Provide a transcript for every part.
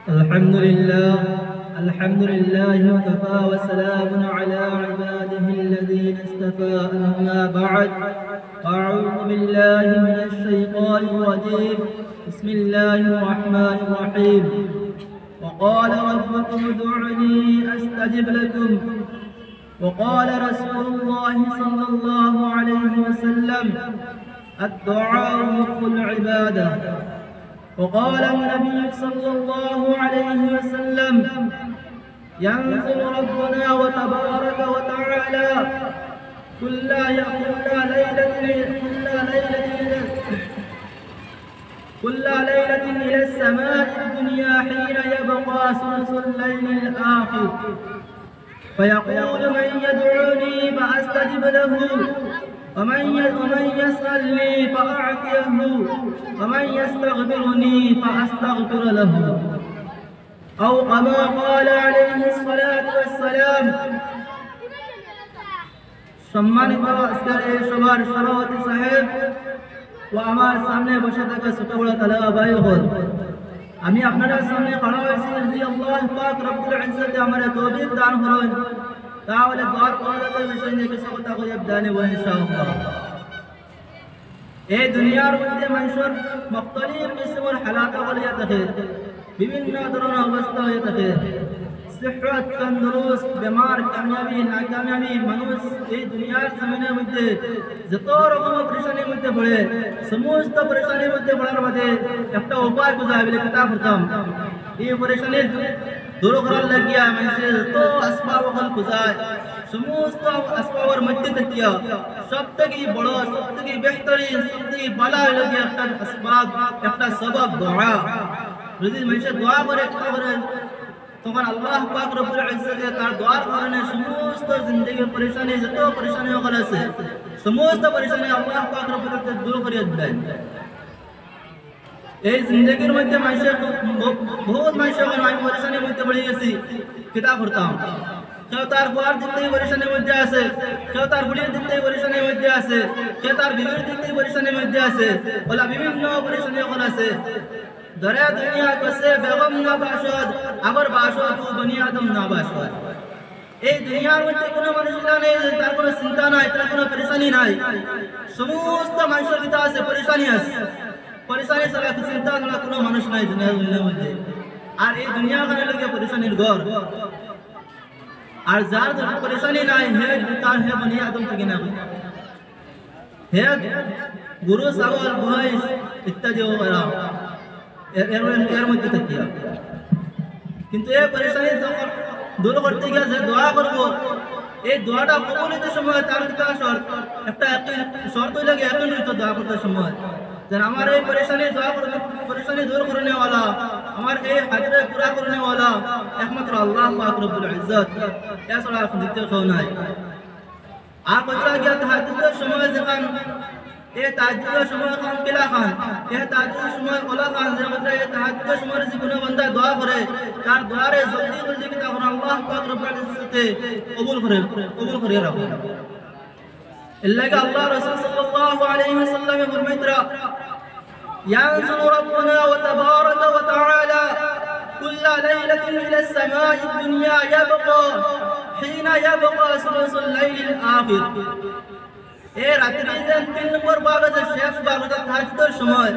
الحمد لله وكفى وسلام على عباده الذين اصطفى. أما بعد، أعوذ بالله من الشيطان الرجيم. بسم الله الرحمن الرحيم. وقال ربكم ادعوني أستجب لكم. وقال رسول الله صلى الله عليه وسلم: الدعاء مخ العبادة. وقال النبي صلى الله عليه وسلم: ينزل ربنا وتبارك وتعالى كل ليلة إلى السماء الدنيا حين يبقى ثلث الليل الآخر، فيقول: من يدعوني فأستجب له، ومن يسألني فأعطيه، ومن يستغفرني فأستغفر له، أو كما قال عليه الصلاة والسلام। সম্মানিত আজকের সবার সভাপতি সাহেব ও আমার সামনে বসে থাকা ছোট বড় তালেবা ভাই হল, আমি আপনাদের সামনে খড়া হয়েছি যদি আল্লাহ পাক রব্বুল ইজ্জত আমারে তৌফিক দান করেন, তাহলে দোয়ার করার বিষয় নিয়ে কিছু কথা কইব জানিব ইনশাআল্লাহ। এই দুনিয়ার মধ্যে মানুষের মুখতালিফ কিসমের হালাত হইয়া থাকে, বিভিন্ন ধরনের অবস্থা হয়ে থাকে। সিহত, তন্দুরুস্ত, বেমার, কামিয়াবি, নাকামিয়াবি, মানুষ এই দুনিয়ার জমিনের মধ্যে যত রকমের পরেশানির মধ্যে পড়ে, সমস্ত পরেশানির মধ্যে পড়ার বাদে একটা উপায় খুঁজে বলে কিতাব পড়তাম। এই পরেশানি দূর করার লাগিয়া মানুষের যত আসবাব খুঁজায়, সমস্ত আসবাবের মধ্যে থাকিয়া সব থেকে বড়, সব থেকে বেহতরিন, সব থেকে ভালো হলো গিয়ে একটা আসবাব, একটা সবাব দোয়া। যদি মানুষের দোয়া করে তখন আল্লাহ পাক রব্বুল ইজ্জত তার দোয়ার কারণে সমস্ত জিন্দেগির পরেশানি, যত পরেশানি হল আছে, সমস্ত পরেশানি আল্লাহ পাক রব্বুল ইজ্জত দূর করিয়ে দেন। এই জিন্দেগির মধ্যে মানুষের বহুত মানুষের আমি পরেশানির মধ্যে পড়ে গেছি, কিতাব পড়তাম। কেউ তার বুয়ার দিক থেকে পরেশানির মধ্যে আছে, কেউ তার বুড়ির দিক থেকে পরেশানির মধ্যে আছে, কেউ তার বিবির দিক থেকে পরেশানির মধ্যে আছে, বলা বিভিন্ন পরেশানি হল আছে। দরে দুনিয়া কসে বেগম না বাসদ, আবার বাসদ ও বনি আদম না বাসদ। এই দুনিয়ার মধ্যে কোনো মানুষ নেই তার কোনো চিন্তা নাই, তার কোনো পরেশানি নাই। সমস্ত মানুষের ভিতরে আছে পরেশানি, আছে পরেশানি ছাড়া, চিন্তা ছাড়া কোনো মানুষ নাই দুনিয়ার মধ্যে। আর এই দুনিয়া কানে লোকে পরেশানির ঘর। আর যার পরেশানি নাই তার হে বনি আদম থেকে না, হে গরু ছাগল মহিষ ইত্যাদি এর মধ্যে থাকিয়া। কিন্তু এই পরেশানি যখন দূর করতে গিয়ে যে দোয়া করবো, এই দোয়াটা কবুল হইতে সময় তার ভিতরে একটা শর্ত লাগে, এখন দোয়া করতে সময় যেন আমার এই পরেশানি দোয়া করবে, পরেশানি দূর করনে ওয়ালা, আমার এই হাজরে পুরা করনে ওয়ালা একমাত্র আল্লাহ পাক রব্বুল ইজ্জত, এছাড়া দ্বিতীয় কেউ নাই। আর কোথাও গিয়া তাহাজ্জুদের সময় যখন এই তাহাজ্জুদের সময় খান কিলা খান, এই তাহাজ্জুদের সময় ওলা খান, যে মধ্যে এই তাহাজ্জুদের সময় যে কোনো বান্দা দোয়া করে তার দোয়ারে জলদি জলদি কি তখন আল্লাহ পাক রব্বুল ইজ্জত কবুল করে রাখে। ইল্লাহি আল্লাহ রাসূল সাল্লাল্লাহু আলাইহি ওয়াসাল্লাম ফরমাইতরা: ইয়ানজুলু রাব্বুনা ওয়া তাবারাকা ওয়া তাআলা কুল্লা লাইলাতিন ইলা as-samaa'i ad-dunya yabqa হিনা ইয়াবকা সুলুসুল লাইলিল আখির। এই রাত্রি যে 3 নম্বর ভাগ আছে, শেষ ভাগ আছে তাহাজ্জুদের সময়।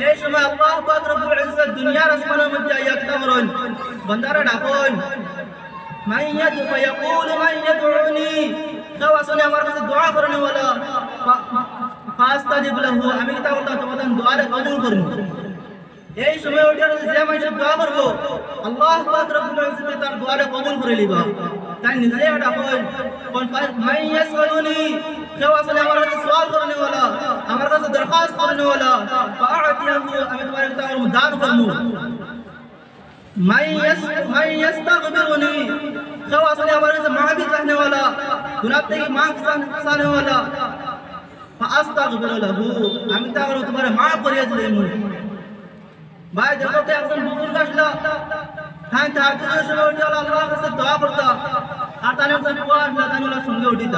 এই সময় আল্লাহ পাক রব্বুল ইজ্জত দুনিয়ার আসমানের মধ্যে আয়াতটা করেন, বান্দারা ডাকেন, মান ইয়াদু ফায়াকুলু মান ইয়াদউনি, কেউ আসলে আমার কাছে দোয়া করেন ওয়ালা ফাস্তাজিব লাহু, আমি কি তাহলে তোমাদের দোয়ারে কবুল করব। এই সময় ওটা যে মানুষ দোয়া করব আল্লাহ পাক রব্বুল ইজ্জত তার দোয়ারে কবুল করে লিবা। তাই নিজে ডাকেন, কোন মান ইয়াসআলুনি, কেউ আসলে আমার কাছে সওয়াল করনে ওয়ালা, আমার কাছে দরখাস্ত করনে ওয়ালা, ফাআতিয়াহু, আমি তোমার তার দান করব। মান ইয়াস্তাগফিরুনি, কেউ আসলে আমার কাছে মাফি চাইনে ওয়ালা, গুনাহ থেকে মাফ চাইনে ওয়ালা, ফাআস্তাগফিরু লাহু, আমি তার তোমার মাফ করিয়ে দেব। ভাই দেখো তো একজন বুজুর্গ আসলো, হ্যাঁ তাহাজ্জুদের সময় উঠে আল্লাহর কাছে দোয়া করতো, আর তাহলে একজন কুয়ার লাগানোর সঙ্গে উঠিত।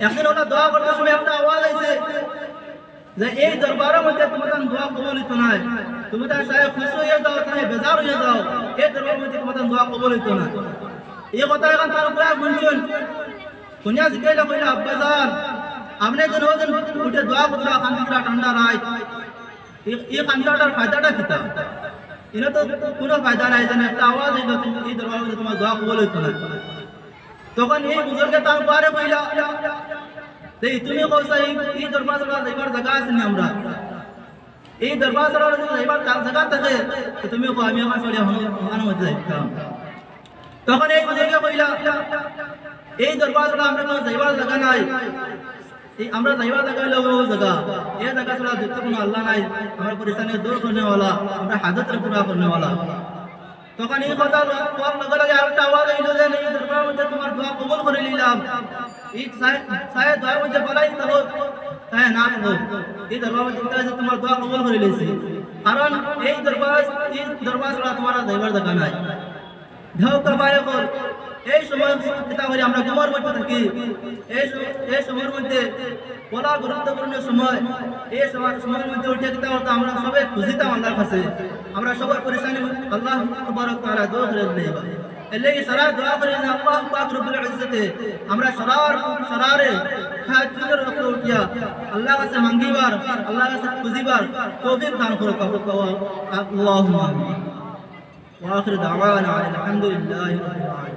এখন ওরা দোয়া করতে সময় একটা আওয়াজ আইছে, যে এই দরবারের মধ্যে তোমাদের দোয়া কবুল হইতো না, তুমি তার সাথে খুশি হয়ে যাও, তাই বেজার হয়ে যাও, এই দরবারের মধ্যে তোমাদের দোয়া কবুল হইতো না। এই কথা এখন তার উপরে শুনছেন শুনিয়া জিজ্ঞাসা কইলা আব্বাজান আপনি যেন ওজন উঠে দোয়া করবা কান্দিটা ঠান্ডা রাত, এই কান্দাটার ফায়দাটা কিতা? এটা তো কোনো ফায়দা নাই, যেন একটা আওয়াজ হইল এই দরবারের মধ্যে তোমার দোয়া কবুল হইতো না। তখন এই বুজুর্গে তার উপরে কইলা এই তুমি কইছা এই দরবার ছাড়া যাইবার জায়গা আছে না? আমরা এই দরবার ছাড়া যাইবার জায়গা থাকে, তুমি কো আমি আমার সরিয়া হনুমান মধ্যে যাইতাম। তখন এই বুজুর্গে কইলা এই দরবার ছাড়া আমরা কোনো যাইবার জায়গা নাই, আমরা যাইবার জায়গা হলো ও জায়গা, এই জায়গা ছাড়া দ্বিতীয় কোনো আল্লাহ নাই, আমরা পরেশানি দূর করনেওয়ালা, আমরা হাজতের পুরা করনেওয়ালা। তখন এই কথা কোয়ার লগে লগে আরেকটা আওয়াজ হইল যে এই দরবারের মধ্যে তোমার দোয়া কবুল করে নিলাম, এই সাহেব দোয়ার মধ্যে বলাই তো তাই না এই দরবারের মধ্যে তোমার দোয়া কবুল করে নিয়েছি, কারণ এই দরবার ছাড়া তোমার যাইবার জায়গা নাই। ঢেউ কাবায় কর এই সময় চিন্তা করি আমরা ঘুমার মধ্যে থাকি, এই সময়ের মধ্যে বলা গুরুত্বপূর্ণ সময়, এই সময়ের মধ্যে উঠে চিন্তা করতাম আমরা সবাই খুঁজিতাম আল্লাহর কাছে, আমরা সবার পরেশানি আল্লাহ তাবারক তাআলা দূর করে দেবে। এর লাগি সারা দোয়া করি যে আল্লাহ পাক রব্বুল ইজ্জতে আমরা সরারে হাজতের উপর উঠিয়া আল্লাহর কাছে মাঙ্গিবার, আল্লাহর কাছে খুঁজিবার তৌফিক দান করো। আল্লাহুম্মা আমিন। ওয়া আখির দাওয়ানা আলহামদুলিল্লাহি রাব্বিল আলামিন।